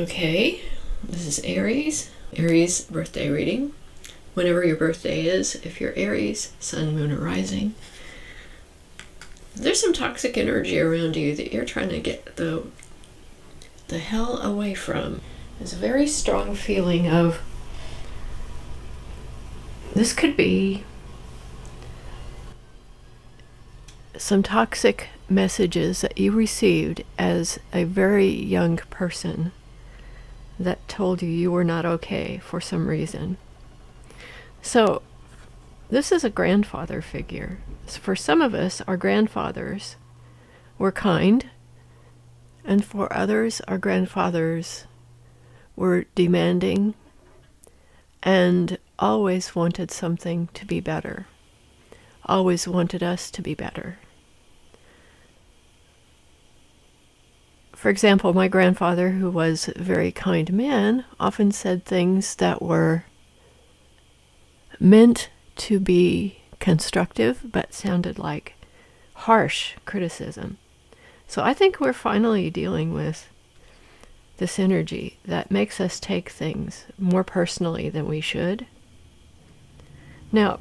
Okay, this is Aries birthday reading. Whenever your birthday is, if you're Aries, sun, moon, or rising, there's some toxic energy around you that you're trying to get the hell away from. There's a very strong feeling of this could be some toxic messages that you received as a very young person that told you were not okay for some reason. So this is a grandfather figure. For some of us, our grandfathers were kind, and for others, our grandfathers were demanding and always wanted something to be better, always wanted us to be better. For example, my grandfather, who was a very kind man, often said things that were meant to be constructive, but sounded like harsh criticism. So I think we're finally dealing with this energy that makes us take things more personally than we should. Now,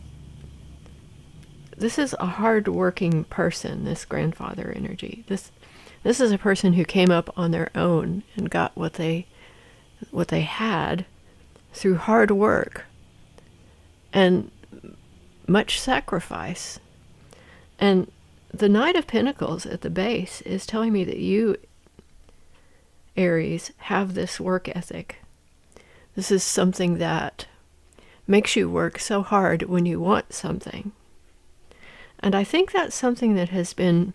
this is a hard-working person, this grandfather energy. This is a person who came up on their own and got what they had through hard work and much sacrifice. And the Knight of Pentacles at the base is telling me that you, Aries, have this work ethic. This is something that makes you work so hard when you want something. And I think that's something that has been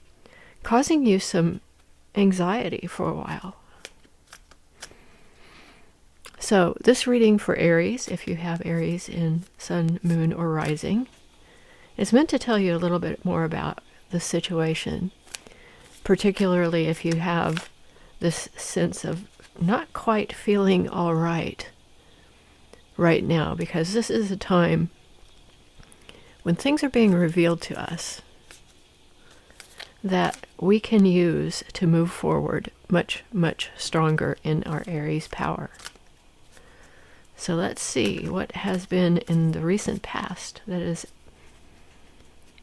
causing you some anxiety for a while. So this reading for Aries, if you have Aries in sun, moon, or rising, is meant to tell you a little bit more about the situation, particularly if you have this sense of not quite feeling all right now, because this is a time when things are being revealed to us that we can use to move forward much, much stronger in our Aries power. So let's see what has been in the recent past that has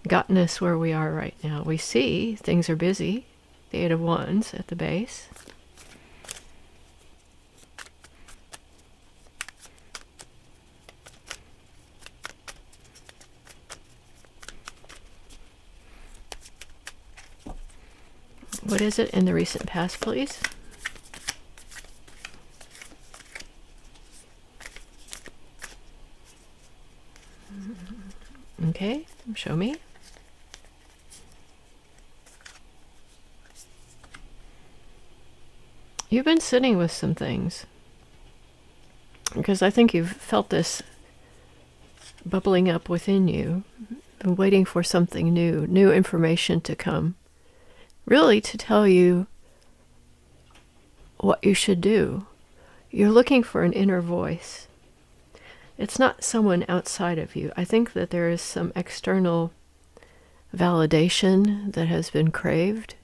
gotten us where we are right now. We see things are busy, the Eight of Wands at the base. What is it in the recent past, please? Okay, show me. You've been sitting with some things, because I think you've felt this bubbling up within you, been waiting for something new information to come. Really to tell you what you should do. You're looking for an inner voice. It's not someone outside of you. I think that there is some external validation that has been craved,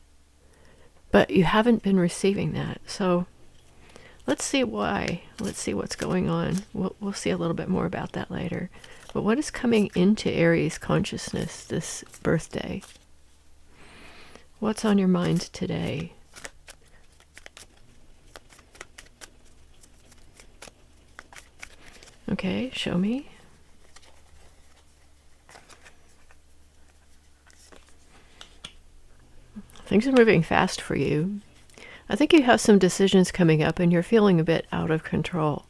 but you haven't been receiving that. So let's see why. Let's see what's going on. We'll see a little bit more about that later. But what is coming into Aries consciousness this birthday? What's on your mind today? Okay, show me. Things are moving fast for you. I think you have some decisions coming up and you're feeling a bit out of control.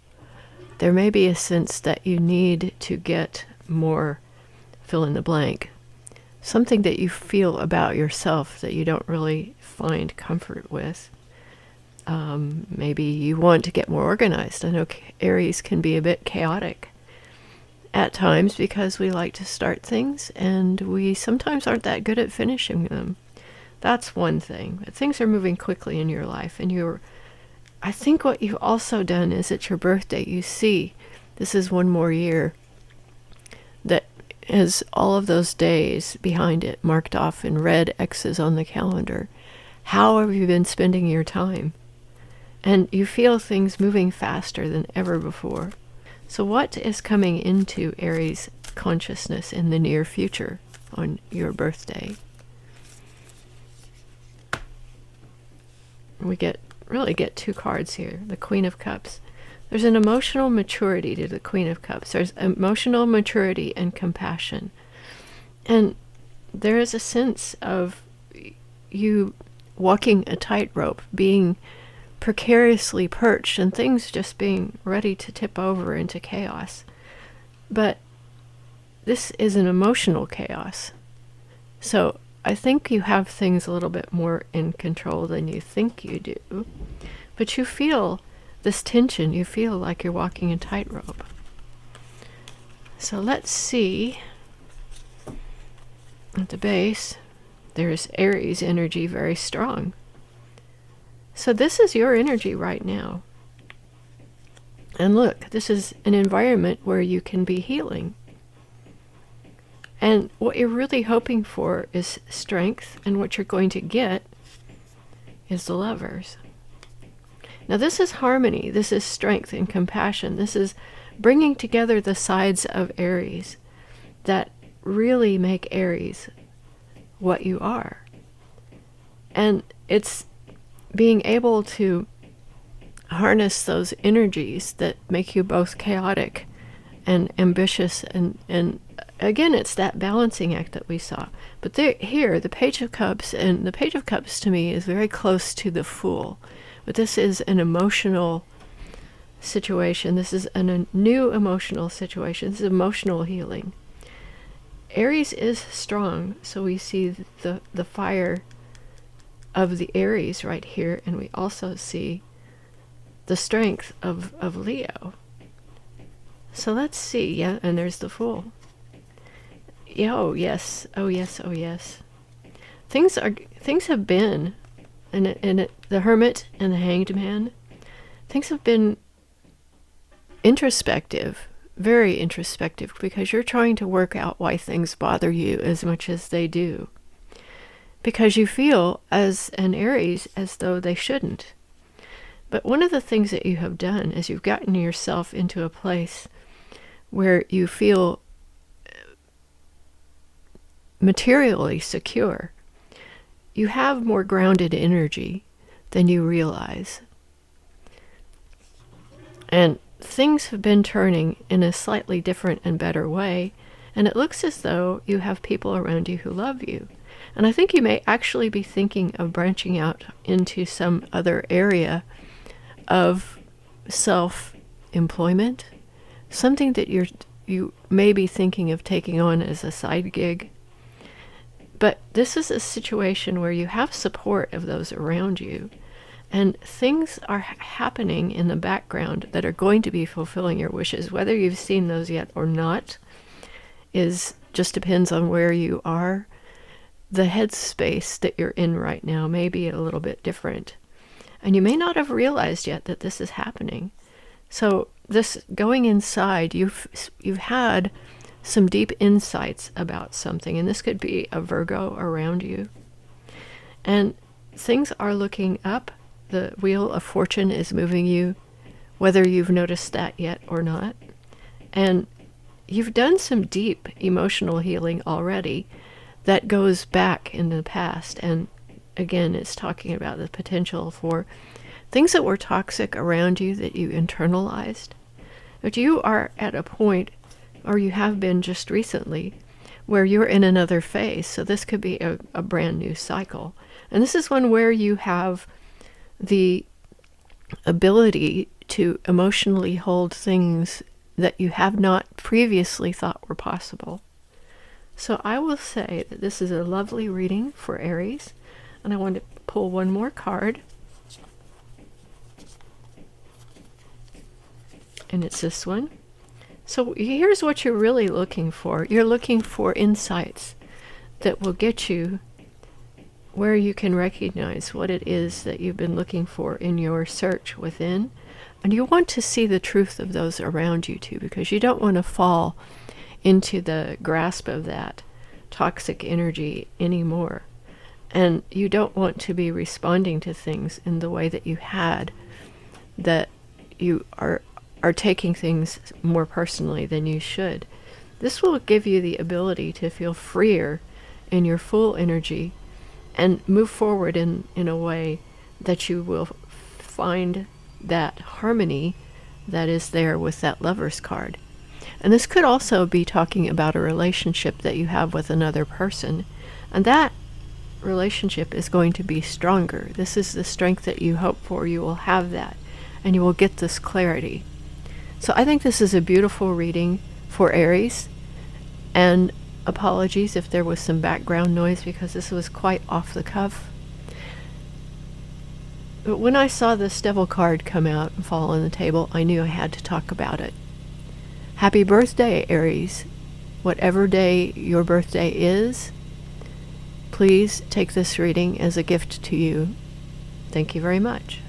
There may be a sense that you need to get more fill in the blank. Something that you feel about yourself that you don't really find comfort with. Maybe you want to get more organized. I know Aries can be a bit chaotic at times because we like to start things and we sometimes aren't that good at finishing them. That's one thing. But things are moving quickly in your life, and I think what you've also done is at your birthday, you see this is one more year that has all of those days behind it marked off in red X's on the calendar. How have you been spending your time? And you feel things moving faster than ever before. So what is coming into Aries consciousness in the near future on your birthday? We really get two cards here. The Queen of Cups. There's an emotional maturity to the Queen of Cups. There's emotional maturity and compassion. And there is a sense of you walking a tightrope, being precariously perched, and things just being ready to tip over into chaos. But this is an emotional chaos. So I think you have things a little bit more in control than you think you do. But you feel this tension. You feel like you're walking a tightrope. So let's see. At the base, there's Aries energy very strong. So this is your energy right now. And look, this is an environment where you can be healing. And what you're really hoping for is strength, and what you're going to get is the Lovers. Now this is harmony, this is strength and compassion, this is bringing together the sides of Aries that really make Aries what you are. And it's being able to harness those energies that make you both chaotic and ambitious, and again, it's that balancing act that we saw. But here, the Page of Cups, and the Page of Cups to me is very close to the Fool. But this is an emotional situation. This is a new emotional situation. This is emotional healing. Aries is strong, so we see the fire of the Aries right here, and we also see the strength of Leo. So let's see, yeah, and there's the Fool. Oh yes, oh yes, oh yes. Things have been, and the Hermit and the Hanged Man, things have been introspective, very introspective, because you're trying to work out why things bother you as much as they do. Because you feel as an Aries as though they shouldn't. But one of the things that you have done is you've gotten yourself into a place where you feel materially secure. You have more grounded energy than you realize. And things have been turning in a slightly different and better way, and it looks as though you have people around you who love you. And I think you may actually be thinking of branching out into some other area of self-employment, something that you may be thinking of taking on as a side gig. But this is a situation where you have support of those around you, and things are happening in the background that are going to be fulfilling your wishes. Whether you've seen those yet or not just depends on where you are. The headspace that you're in right now may be a little bit different, and you may not have realized yet that this is happening. So this going inside, you've had some deep insights about something, and this could be a Virgo around you. And things are looking up. The Wheel of Fortune is moving you, whether you've noticed that yet or not. And you've done some deep emotional healing already that goes back in the past. And again, it's talking about the potential for things that were toxic around you that you internalized. But you are at a point, or you have been just recently, where you're in another phase. So this could be a brand new cycle. And this is one where you have the ability to emotionally hold things that you have not previously thought were possible. So I will say that this is a lovely reading for Aries. And I want to pull one more card. And it's this one. So here's what you're really looking for. You're looking for insights that will get you where you can recognize what it is that you've been looking for in your search within. And you want to see the truth of those around you too, because you don't want to fall into the grasp of that toxic energy anymore. And you don't want to be responding to things in the way that you had that you are taking things more personally than you should. This will give you the ability to feel freer in your full energy and move forward in a way that you will find that harmony that is there with that Lover's card. And this could also be talking about a relationship that you have with another person, and that relationship is going to be stronger. This is the strength that you hope for. You will have that, and you will get this clarity. So I think this is a beautiful reading for Aries, and apologies if there was some background noise because this was quite off the cuff. But when I saw this Devil card come out and fall on the table, I knew I had to talk about it. Happy birthday, Aries. Whatever day your birthday is, please take this reading as a gift to you. Thank you very much.